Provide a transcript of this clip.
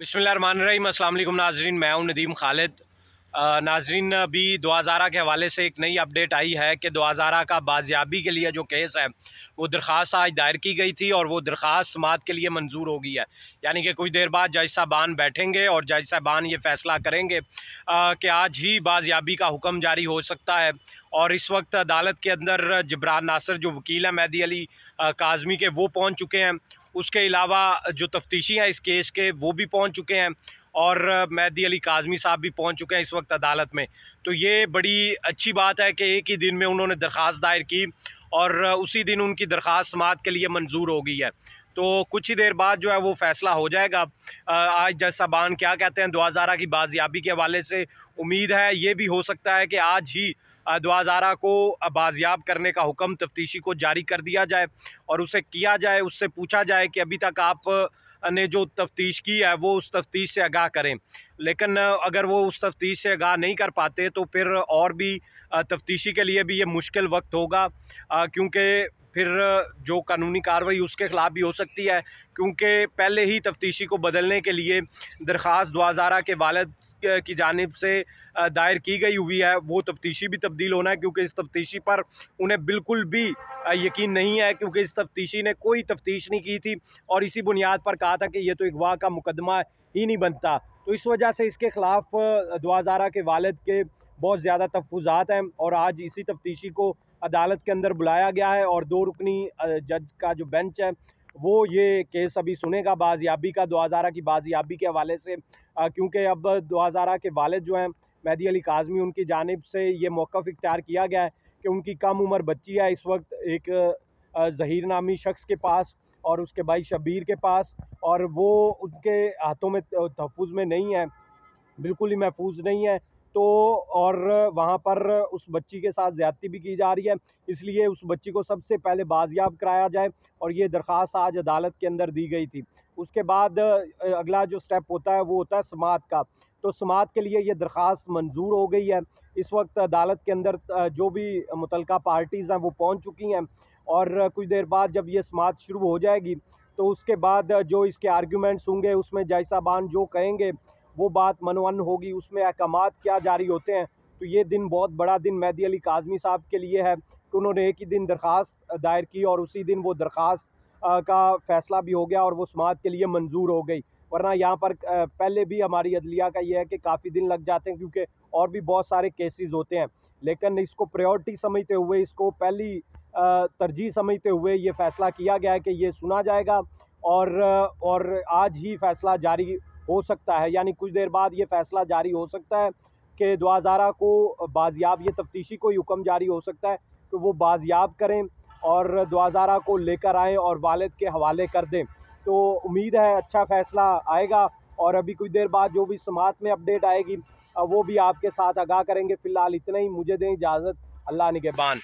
बिस्मिल्लाहिर्रहमानिर्रहीम। अस्सलाम वालेकुम नाजरीन, मैं हूं नदीम खालिद। नाजरीन, अभी दुआ ज़ारा के हवाले से एक नई अपडेट आई है कि दुआ ज़ारा का बाजियाबी के लिए जो केस है वो दरख्वास्त आज दायर की गई थी और वो दरख्वास्त समाअत के लिए मंजूर हो गई है। यानी कि कुछ देर बाद जज साहबान बैठेंगे और जज साहबान ये फ़ैसला करेंगे कि आज ही बाजियाबी का हुक्म जारी हो सकता है। और इस वक्त अदालत के अंदर जबरान नासिर जो वकील हैं मेहदी अली काज़मी के, वो पहुँच चुके हैं। उसके अलावा जो तफ्तीशी हैं इस केस के वो भी पहुंच चुके हैं और मेहदी अली काज़मी साहब भी पहुंच चुके हैं इस वक्त अदालत में। तो ये बड़ी अच्छी बात है कि एक ही दिन में उन्होंने दरख्वास्त दायर की और उसी दिन उनकी दरख्वास्त समाअत के लिए मंजूर हो गई है। तो कुछ ही देर बाद जो है वो फ़ैसला हो जाएगा। आज जज साहबान क्या कहते हैं दुआ ज़ारा की बाजियाबी के हवाले से। उम्मीद है ये भी हो सकता है कि आज ही दुआ ज़ारा को बाजियाब करने का हुक्म तफ्तीशी को जारी कर दिया जाए और उसे किया जाए, उससे पूछा जाए कि अभी तक आप ने जो तफ्तीश की है वो उस तफ्तीश से आगाह करें। लेकिन अगर वो उस तफ्तीश से आगाह नहीं कर पाते तो फिर और भी तफ्तीशी के लिए भी ये मुश्किल वक्त होगा, क्योंकि फिर जो कानूनी कार्रवाई उसके ख़िलाफ़ भी हो सकती है। क्योंकि पहले ही तफ्तीशी को बदलने के लिए दरख्वास्त दुआ ज़ारा के वालिद की जानिब से दायर की गई हुई है, वो तफ्तीशी भी तब्दील होना है, क्योंकि इस तफ्तीशी पर उन्हें बिल्कुल भी यकीन नहीं है, क्योंकि इस तफ्तीशी ने कोई तफ्तीश नहीं की थी और इसी बुनियाद पर कहा था कि ये तो अगवा का मुकदमा ही नहीं बनता। तो इस वजह से इसके ख़िलाफ़ दुआ ज़ारा के वालिद के बहुत ज़्यादा तहफ़्फ़ुज़ात हैं और आज इसी तफ्तीशी को अदालत के अंदर बुलाया गया है और 2 रुकनी जज का जो बेंच है वो ये केस अभी सुनेगा बाजियाबी का, दुआ ज़ारा की बाजियाबी के हवाले से। क्योंकि अब दुआ ज़ारा के वालिद जो हैं मेहदी अली काज़मी, उनकी जानिब से ये मौक़िफ़ इख्तियार किया गया है कि उनकी कम उम्र बच्ची है इस वक्त एक ज़हीर नामी शख्स के पास और उसके भाई शब्बीर के पास, और वो उनके हाथों में तहफ़्फ़ुज़ में नहीं है, बिल्कुल ही महफूज नहीं है। तो और वहाँ पर उस बच्ची के साथ ज़्यादती भी की जा रही है, इसलिए उस बच्ची को सबसे पहले बाजियाब कराया जाए और ये दरख्वास्त आज अदालत के अंदर दी गई थी। उसके बाद अगला जो स्टेप होता है वो होता है समाअत का। तो समाअत के लिए ये दरख्वास्त मंजूर हो गई है। इस वक्त अदालत के अंदर जो भी मुतलका पार्टीज़ हैं वो पहुँच चुकी हैं और कुछ देर बाद जब ये समाअत शुरू हो जाएगी तो उसके बाद जो इसके आर्ग्यूमेंट्स होंगे उसमें जज साहबान जो कहेंगे वो बात मनवन होगी, उसमें अहकामात क्या जारी होते हैं। तो ये दिन बहुत बड़ा दिन मेहदी अली काज़मी साहब के लिए है कि उन्होंने एक ही दिन दरख्वास्त दायर की और उसी दिन वो दरख्वास्त का फ़ैसला भी हो गया और वो समाअत के लिए मंजूर हो गई। वरना यहाँ पर पहले भी हमारी अदलिया का ये है कि काफ़ी दिन लग जाते हैं, क्योंकि और भी बहुत सारे केसेस होते हैं। लेकिन इसको प्रायोरिटी समझते हुए, इसको पहली तरजीह समझते हुए ये फ़ैसला किया गया है कि ये सुना जाएगा और आज ही फ़ैसला जारी हो सकता है। यानी कुछ देर बाद ये फ़ैसला जारी हो सकता है कि दुआ ज़ारा को बाजियाब, ये तफ्तीशी को हुक्म जारी हो सकता है कि वो बाजियाब करें और दुआ ज़ारा को लेकर आएँ और वालिद के हवाले कर दें। तो उम्मीद है अच्छा फ़ैसला आएगा और अभी कुछ देर बाद जो भी समाअत में अपडेट आएगी वो भी आपके साथ आगाह करेंगे। फ़िलहाल इतना ही, मुझे दें इजाज़त। अल्लाह निगहबान।